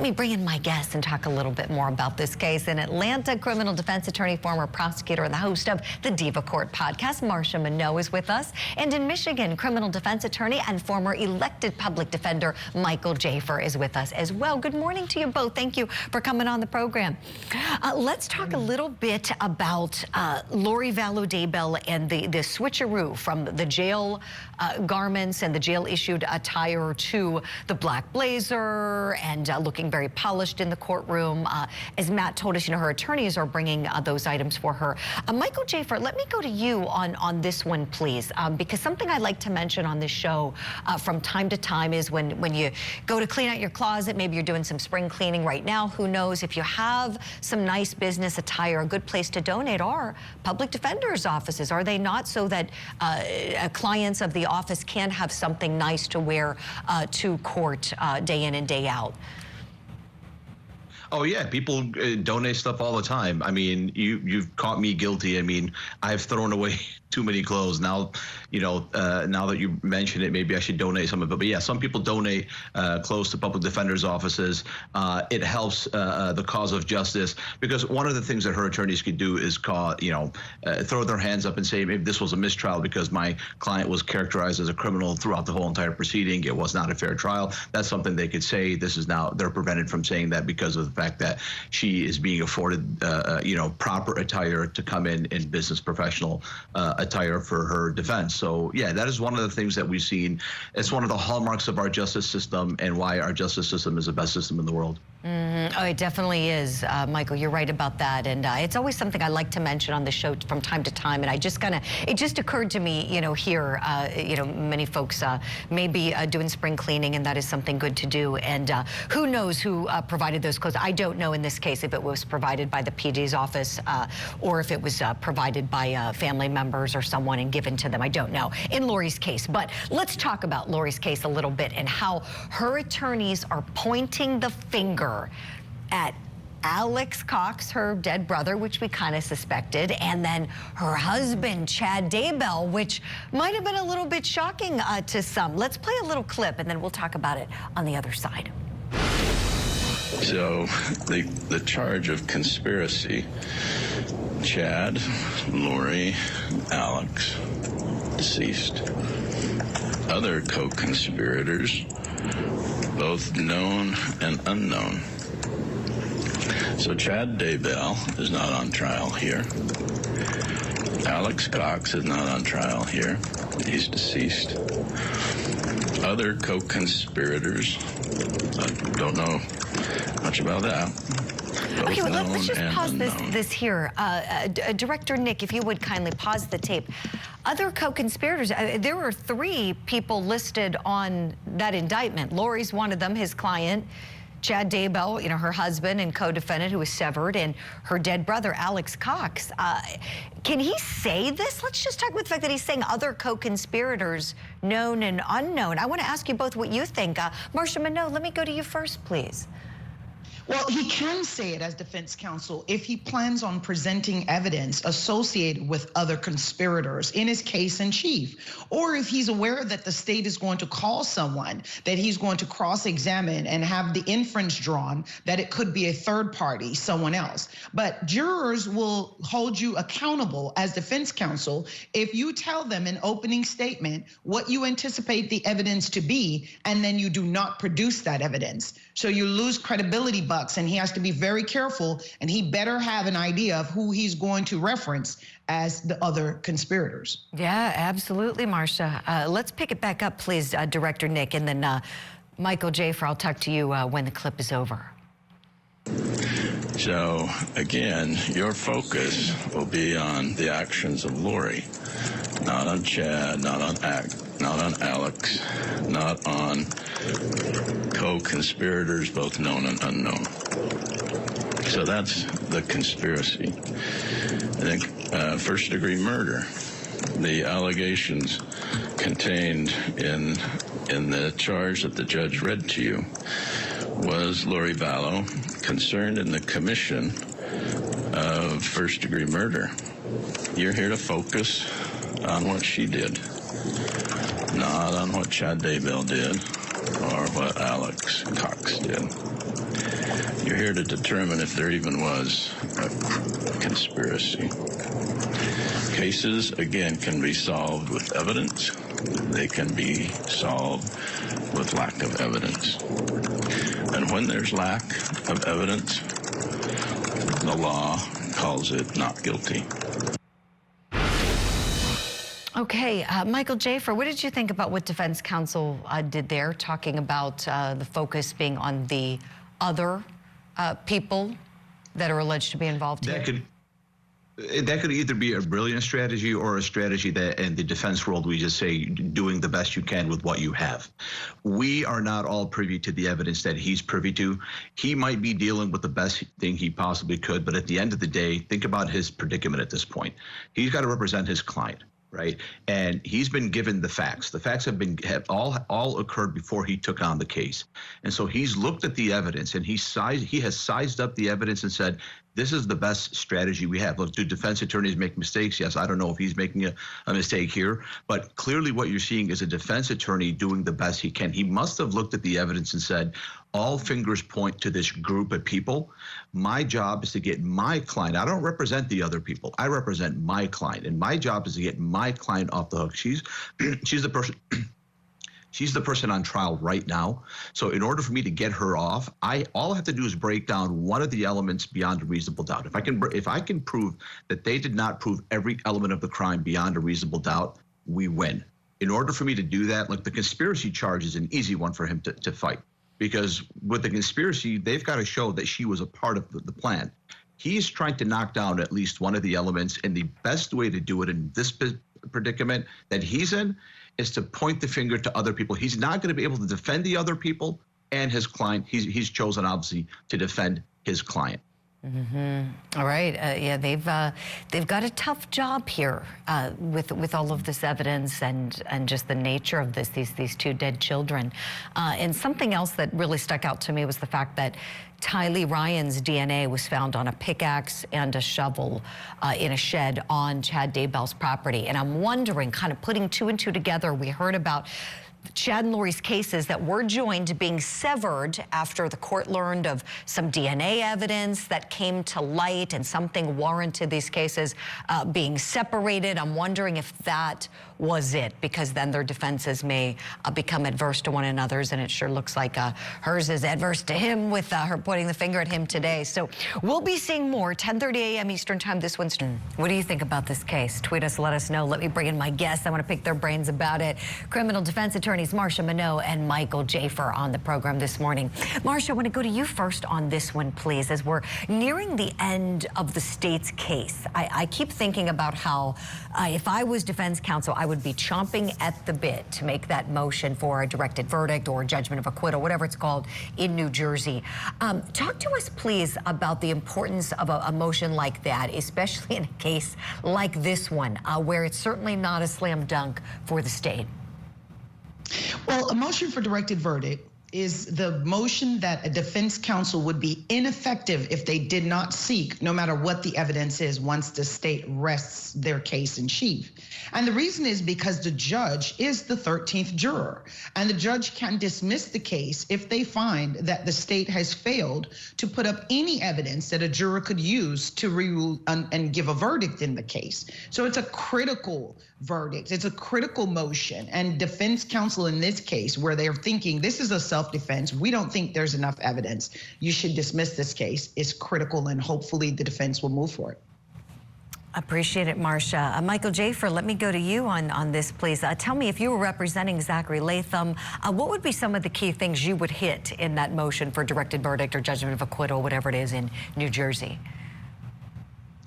me bring in my guest and talk a little bit more about this case. An Atlanta criminal defense attorney, former prosecutor, and the host of the Diva Court podcast, Marcia Minot, is with us. And in Michigan, criminal defense attorney and former elected public defender Michael Jaafar is with us as well. Good morning to you both. Thank you for coming on the program. Let's talk a little bit about Lori Vallow Daybell and the switcheroo from the jail garments and the jail-issued attire to the black blazer and looking very polished in the courtroom. As Matt told us, her attorneys are bringing those items for her. Michael Jaafar, let me go to you on this one, please, because something I like to mention on this show from time to time is when you go to clean out your closet, maybe you're doing some spring cleaning right now, who knows, if you have some nice business attire, a good place to donate are public defenders' offices, are they not? So that clients of the office can have something nice to wear to court day in and day out. Oh yeah, people donate stuff all the time. I mean, you've caught me guilty. I mean, I've thrown away too many clothes. Now, now that you mention it, maybe I should donate some of it. But yeah, some people donate clothes to public defenders' offices. It helps the cause of justice, because one of the things that her attorneys could do is throw their hands up and say, maybe this was a mistrial because my client was characterized as a criminal throughout the whole entire proceeding. It was not a fair trial. That's something they could say. This is now, they're prevented from saying that because of the fact that she is being afforded, proper attire to come in business professional attire for her defense. So yeah, that is one of the things that we've seen. It's one of the hallmarks of our justice system and why our justice system is the best system in the world. Oh, it definitely is, Michael. You're right about that, and it's always something I like to mention on the show from time to time. And it just occurred to me, here, many folks may be doing spring cleaning, and that is something good to do. And who knows who provided those clothes? I don't know in this case if it was provided by the PD's office or if it was provided by family members or someone and given to them. I don't know in Lori's case. But let's talk about Lori's case a little bit and how her attorneys are pointing the finger at Alex Cox, her dead brother, which we kind of suspected, and then her husband, Chad Daybell, which might have been a little bit shocking to some. Let's play a little clip, and then we'll talk about it on the other side. So the charge of conspiracy, Chad, Lori, Alex, deceased. Other co-conspirators, both known and unknown. So Chad Daybell is not on trial here. Alex Cox is not on trial here. He's deceased. Other co-conspirators, I don't know much about that. Okay, well, let's just pause this here. Director Nick, if you would kindly pause the tape. Other co-conspirators, there were 3 people listed on that indictment. Lori's one of them, his client. Chad Daybell, her husband and co-defendant who was severed, and her dead brother, Alex Cox. Can he say this? Let's just talk about the fact that he's saying other co-conspirators, known and unknown. I want to ask you both what you think. Marcia Minot, let me go to you first, please. Well, he can say it as defense counsel if he plans on presenting evidence associated with other conspirators in his case in chief, or if he's aware that the state is going to call someone that he's going to cross-examine and have the inference drawn that it could be a third party, someone else. But jurors will hold you accountable as defense counsel if you tell them in opening statement what you anticipate the evidence to be, and then you do not produce that evidence. So you lose credibility, and he has to be very careful, and he better have an idea of who he's going to reference as the other conspirators. Yeah, absolutely, Marcia. Let's pick it back up, please, Director Nick, and then Michael Jaafar, I'll talk to you when the clip is over. So, again, your focus will be on the actions of Lori, not on Chad, not on Alex, not on co-conspirators, both known and unknown. So that's the conspiracy. I think first-degree murder, the allegations contained in the charge that the judge read to you, was Lori Vallow concerned in the commission of first-degree murder. You're here to focus on what she did, not on what Chad Daybell did or what Alex Cox did. You're here to determine if there even was a conspiracy. Cases, again, can be solved with evidence. They can be solved with lack of evidence. And when there's lack of evidence, the law calls it not guilty. Okay, Michael Jaafar, what did you think about what defense counsel did there, talking about the focus being on the other people that are alleged to be involved here? That could either be a brilliant strategy or a strategy that in the defense world we just say doing the best you can with what you have. We are not all privy to the evidence that he's privy to. He might be dealing with the best thing he possibly could, but at the end of the day, think about his predicament at this point. He's got to represent his client, right? And he's been given the facts. The facts have all occurred before he took on the case. And so he's looked at the evidence and he has sized up the evidence and said, this is the best strategy we have. Look, do defense attorneys make mistakes? Yes, I don't know if he's making a mistake here, but clearly what you're seeing is a defense attorney doing the best he can. He must have looked at the evidence and said, all fingers point to this group of people. My job is to get my client. I don't represent the other people. I represent my client, and my job is to get my client off the hook. She's the person. She's the person on trial right now. So in order for me to get her off, all I have to do is break down one of the elements beyond a reasonable doubt. If I can prove that they did not prove every element of the crime beyond a reasonable doubt, we win. In order for me to do that, like the conspiracy charge is an easy one for him to fight, because with the conspiracy, they've got to show that she was a part of the plan. He's trying to knock down at least one of the elements, and the best way to do it in this predicament that he's in is to point the finger to other people. He's not going to be able to defend the other people and his client. He's chosen, obviously, to defend his client. All right. Yeah, they've got a tough job here with all of this evidence and just the nature of these two dead children. And something else that really stuck out to me was the fact that Tylee Ryan's DNA was found on a pickaxe and a shovel in a shed on Chad Daybell's property. And I'm wondering, kind of putting two and two together, we heard about Chad and Lori's cases that were joined being severed after the court learned of some DNA evidence that came to light and something warranted these cases being separated. I'm wondering if that was it, because then their defenses may become adverse to one another's, and it sure looks like hers is adverse to him with her pointing the finger at him today. So we'll be seeing more 10:30 a.m. Eastern time this Wednesday. What do you think about this case? Tweet us, let us know. Let me bring in my guests. I want to pick their brains about it. Criminal defense attorneys Marsha Minot and Michael Jaafar on the program this morning. Marsha, I want to go to you first on this one, please, as we're nearing the end of the state's case. I keep thinking about how if I was defense counsel, I would be chomping at the bit to make that motion for a directed verdict or judgment of acquittal, whatever it's called, in New Jersey. Talk to us, please, about the importance of a motion like that, especially in a case like this one, where it's certainly not a slam dunk for the state. Well, a motion for directed verdict is the motion that a defense counsel would be ineffective if they did not seek, no matter what the evidence is, once the state rests their case in chief. And the reason is because the judge is the 13th juror, and the judge can dismiss the case if they find that the state has failed to put up any evidence that a juror could use to rule and give a verdict in the case. So it's a critical verdict. It's a critical motion. And defense counsel in this case, where they're thinking this is a self-defense, we don't think there's enough evidence, you should dismiss this case, is critical, and hopefully the defense will move for it. Appreciate it, Marsha. Michael Jaafar, let me go to you on this, please. Tell me, if you were representing Zachary Latham, what would be some of the key things you would hit in that motion for directed verdict or judgment of acquittal, whatever it is, in New Jersey?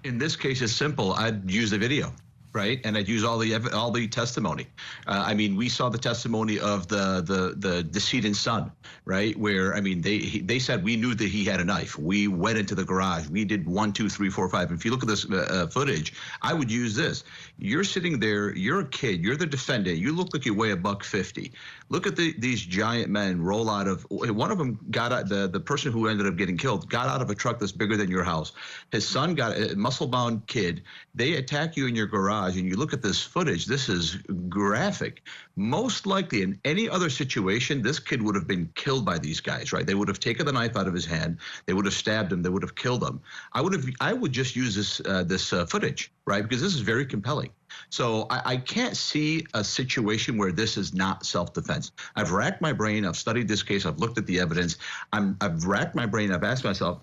In this case, it's simple. I'd use the video. Right, and I'd use all the testimony. I mean, we saw the testimony of the decedent son, right? Where, I mean, they said we knew that he had a knife. We went into the garage. We did 1, 2, 3, 4, 5. If you look at this footage, I would use this. You're sitting there. You're a kid. You're the defendant. You look like you weigh $150. Look at these giant men roll out of. One of them got out. The person who ended up getting killed got out of a truck that's bigger than your house. His son got a muscle-bound kid. They attack you in your garage. garage and you look at this footage, this is graphic. Most likely in any other situation, this kid would have been killed by these guys, right? They would have taken the knife out of his hand. They would have stabbed him. They would have killed him. I would just use this footage, right? Because this is very compelling. So I can't see a situation where this is not self-defense. I've racked my brain. I've studied this case. I've looked at the evidence. I've racked my brain. I've asked myself,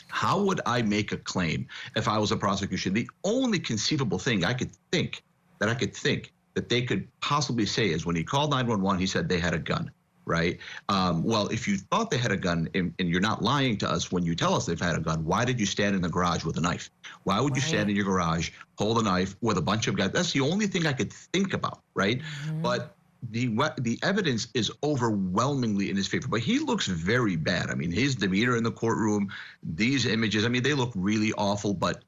how would I make a claim if I was a prosecution? The only conceivable thing I could think that they could possibly say is when he called 911, he said they had a gun, right? Well, if you thought they had a gun and you're not lying to us when you tell us they've had a gun, why did you stand in the garage with a knife? Why would you stand in your garage, hold a knife with a bunch of guys? That's the only thing I could think about, right? But the evidence is overwhelmingly in his favor, but he looks very bad. I mean, his demeanor in the courtroom, these images, I mean, they look really awful, but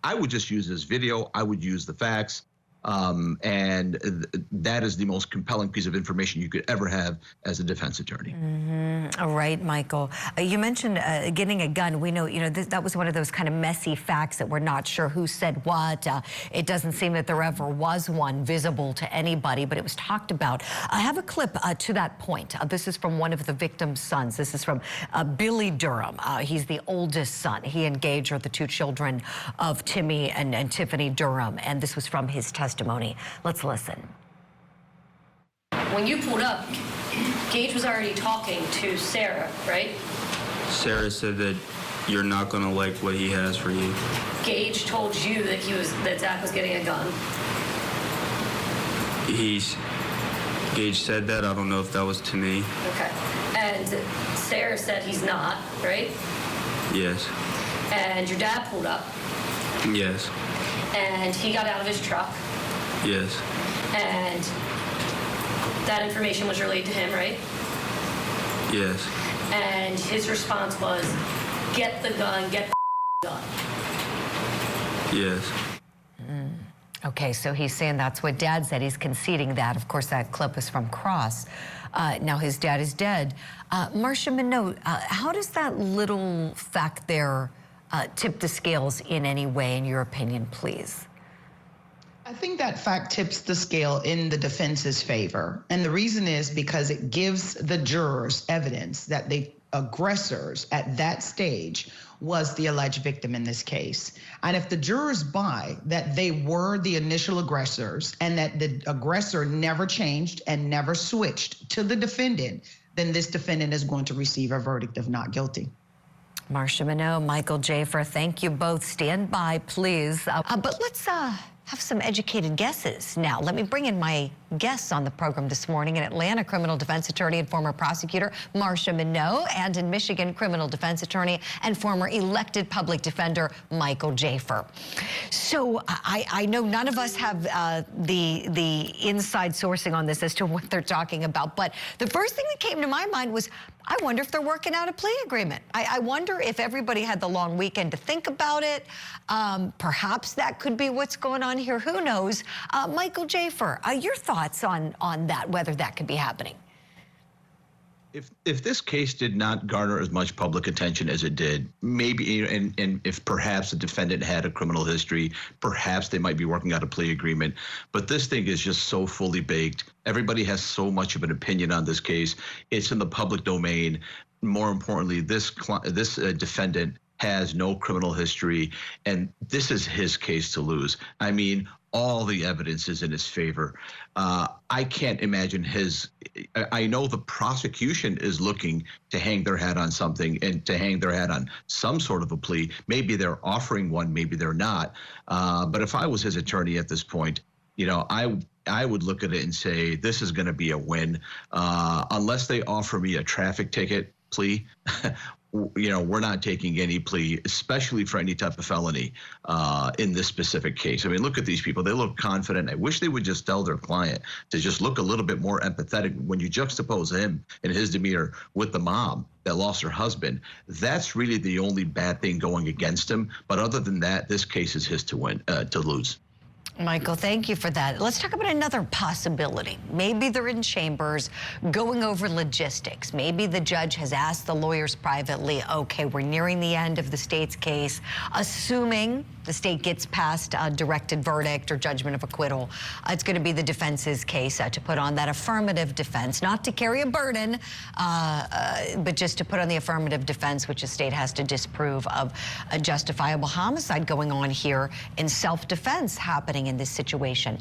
I would just use this video. I would use the facts. And that is the most compelling piece of information you could ever have as a defense attorney. All right, Michael. You mentioned getting a gun. We know, that was one of those kind of messy facts that we're not sure who said what. It doesn't seem that there ever was one visible to anybody, but it was talked about. I have a clip to that point. This is from one of the victim's sons. This is from Billy Durham. He's the oldest son. He and Gage are the two children of Timmy and Tiffany Durham, and this was from his testimony. Let's listen. When you pulled up, Gage was already talking to Sarah, right? Sarah said that you're not gonna like what he has for you. Gage told you that that Zach was getting a gun. Gage said that. I don't know if that was to me. Okay. And Sarah said he's not, right? Yes. And your dad pulled up. Yes. And he got out of his truck. Yes. And that information was relayed to him, right? Yes. And his response was, get the gun, get the gun. Yes. Okay, so he's saying that's what Dad said. He's conceding that. Of course, that clip is from Cross. Now his dad is dead. Marcia Minot, how does that little fact there tip the scales in any way, in your opinion, please? I think that fact tips the scale in the defense's favor. And the reason is because it gives the jurors evidence that the aggressors at that stage was the alleged victim in this case. And if the jurors buy that they were the initial aggressors and that the aggressor never changed and never switched to the defendant, then this defendant is going to receive a verdict of not guilty. Marcia Minot, Michael Jaafar, thank you both. Stand by, please. But let's have some educated guesses now. Let me bring in my guests on the program this morning. In Atlanta, criminal defense attorney and former prosecutor Marcia Minot, and in Michigan, criminal defense attorney and former elected public defender Michael Jaafar. So I know none of us have the inside sourcing on this as to what they're talking about, but the first thing that came to my mind was, I wonder if they're working out a plea agreement. I wonder if everybody had the long weekend to think about it. Perhaps that could be what's going on here. Who knows? Michael Jaafar, your thoughts on that, whether that could be happening? If this case did not garner as much public attention as it did, maybe, and if perhaps the defendant had a criminal history, perhaps they might be working out a plea agreement. But this thing is just so fully baked. Everybody has so much of an opinion on this case. It's in the public domain. More importantly, this defendant has no criminal history, and this is his case to lose. I mean, all the evidence is in his favor. I can't imagine I know the prosecution is looking to hang their hat on something and to hang their hat on some sort of a plea. Maybe they're offering one, maybe they're not. But if I was his attorney at this point, I would look at it and say, this is going to be a win. Unless they offer me a traffic ticket plea, we're not taking any plea, especially for any type of felony in this specific case. I mean, look at these people. They look confident. I wish they would just tell their client to just look a little bit more empathetic. When you juxtapose him and his demeanor with the mom that lost her husband, that's really the only bad thing going against him. But other than that, this case is his to win, to lose. Michael, thank you for that. Let's talk about another possibility. Maybe they're in chambers going over logistics. Maybe the judge has asked the lawyers privately, okay, we're nearing the end of the state's case, assuming the state gets past a directed verdict or judgment of acquittal. It's going to be the defense's case to put on that affirmative defense, not to carry a burden, but just to put on the affirmative defense, which the state has to disprove of a justifiable homicide going on here in self-defense happening in this situation.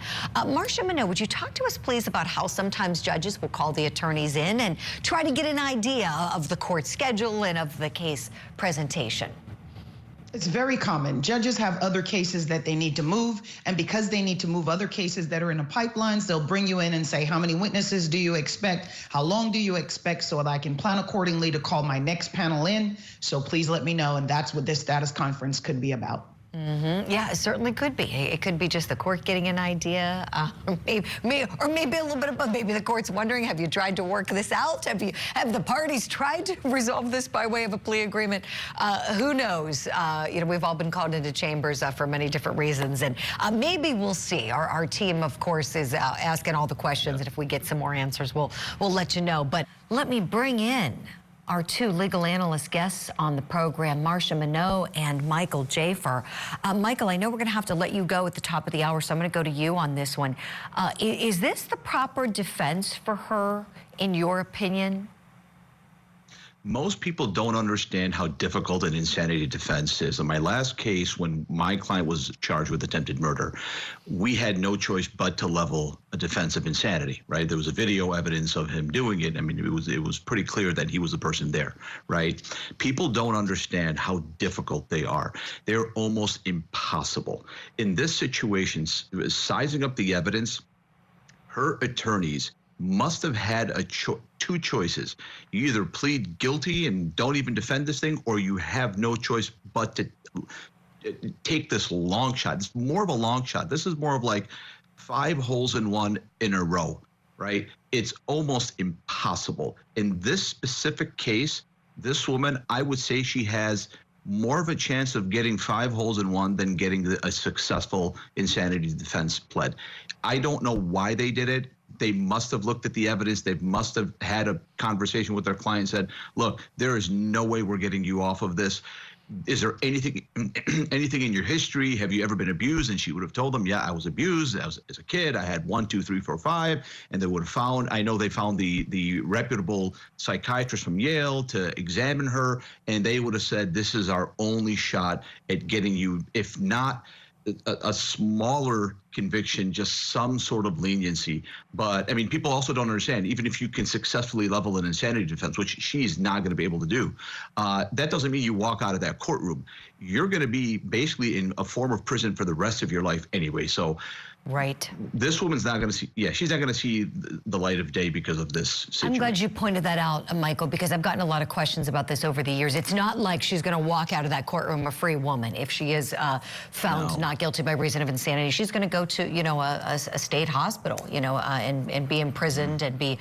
Marcia Minot, would you talk to us, please, about how sometimes judges will call the attorneys in and try to get an idea of the court schedule and of the case presentation? It's very common. Judges have other cases that they need to move, and because they need to move other cases that are in the pipelines, they'll bring you in and say, how many witnesses do you expect? How long do you expect, so that I can plan accordingly to call my next panel in? So please let me know, and that's what this status conference could be about. Yeah, it certainly could be. It could be just the court getting an idea, or maybe a little bit of both. Maybe the court's wondering, have you tried to work this out? Have the parties tried to resolve this by way of a plea agreement? Who knows? You know, we've all been called into chambers for many different reasons, and maybe we'll see. Our team, of course, is asking all the questions, and if we get some more answers, we'll let you know. But let me bring in our two legal analyst guests on the program, Marcia Minot and Michael Jaafar. Michael, I know we're going to have to let you go at the top of the hour, so I'm going to go to you on this one. Is this the proper defense for her, in your opinion? Most people don't understand how difficult an insanity defense is. In my last case, when my client was charged with attempted murder, we had no choice but to level a defense of insanity, right? There was a video evidence of him doing it. I mean, it was pretty clear that he was the person there, right? People don't understand how difficult they are. They're almost impossible. In this situation, sizing up the evidence, her attorneys must have had two choices. You either plead guilty and don't even defend this thing, or you have no choice but to take this long shot. It's more of a long shot. This is more of like 5 holes in one in a row, right? It's almost impossible. In this specific case, this woman, I would say she has more of a chance of getting 5 holes in one than getting a successful insanity defense pled. I don't know why they did it. They must have looked at the evidence. They must have had a conversation with their client and said, look, there is no way we're getting you off of this. Is there anything in your history? Have you ever been abused? And she would have told them, yeah, I was abused as a kid. I had 1, 2, 3, 4, 5. And they would have found, I know they found the reputable psychiatrist from Yale to examine her. And they would have said, this is our only shot at getting you, if not a smaller conviction, just some sort of leniency. But I mean, people also don't understand, even if you can successfully level an insanity defense, which she's not going to be able to do, that doesn't mean you walk out of that courtroom. You're going to be basically in a form of prison for the rest of your life anyway. So right. This woman's not going to see, she's not going to see the light of day because of this situation. I'm glad you pointed that out, Michael, because I've gotten a lot of questions about this over the years. It's not like she's going to walk out of that courtroom a free woman if she is found not guilty by reason of insanity. She's going to go to, you know, a state hospital, you know, and be imprisoned and be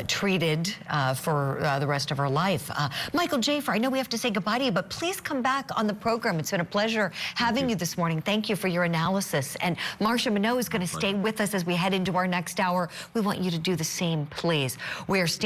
treated for the rest of her life. Michael Jaafar, I know we have to say goodbye to you, but please come back on the program. It's been a pleasure having you this morning. Thank you for your analysis. And Marcia Minot is going to stay with us as we head into our next hour. We want you to do the same, please. We are standing